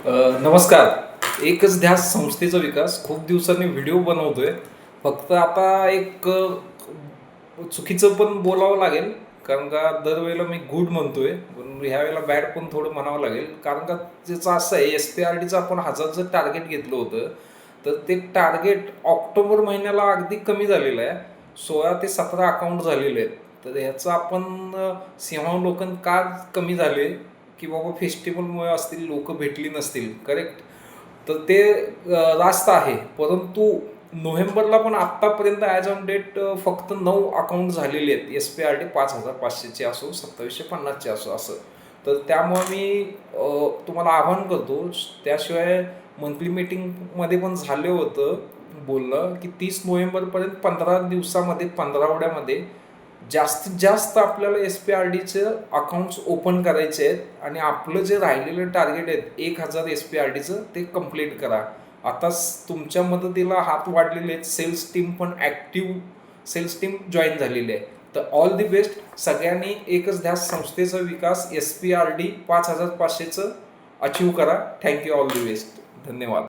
नमस्कार. एकच ध्यास संस्थेचा विकास. खूप दिवसांनी व्हिडिओ बनवतोय. फक्त आता एक चुकीचं पण बोलावं लागेल, कारण का दरवेळेला मी गुड म्हणतोय, पण ह्या वेळेला बॅड पण थोडं म्हणावं लागेल. कारण का त्याचं असं आहे, SPRDचं आपण 1000चं टार्गेट घेतलं होतं, तर ते टार्गेट ऑक्टोबर महिन्याला अगदी कमी झालेलं आहे. 16 ते 17 अकाउंट झालेले आहेत. तर ह्याचं आपण सिंहावलोकन का कमी झाले, की बाबा फेस्टिवलमुळे असतील, लोक भेटली नसतील, करेक्ट. तर ते रास्त आहे. परंतु नोव्हेंबरला पण आत्तापर्यंत ॲज ऑन डेट फक्त 9 अकाउंट झालेले आहेत. SPRD 5500चे असो, 2750चे असो, असं. तर त्यामुळे मी तुम्हाला आवाहन करतो. त्याशिवाय मंथली मीटिंगमध्ये पण झालं होतं बोललं, की 30 नोव्हेंबरपर्यंत 15 दिवसामध्ये, 15 आठवड्यामध्ये जास्तीत जास्त आपल्याला SPRDचे अकाउंट्स ओपन करायचे आहेत आणि आपलं जे राहिलेलं टार्गेट आहे 1000 SPRDचं ते कंप्लीट करा. आता तुमच्या मदतीला हात वाढलेले आहेत. सेल्स टीम पण ॲक्टिव्ह, सेल्स टीम जॉईन झालेली आहे. तर ऑल दी बेस्ट. सगळ्यांनी एकच ध्यास संस्थेचा विकास SPRD 5500चं अचीव करा. थँक्यू. All the best. धन्यवाद.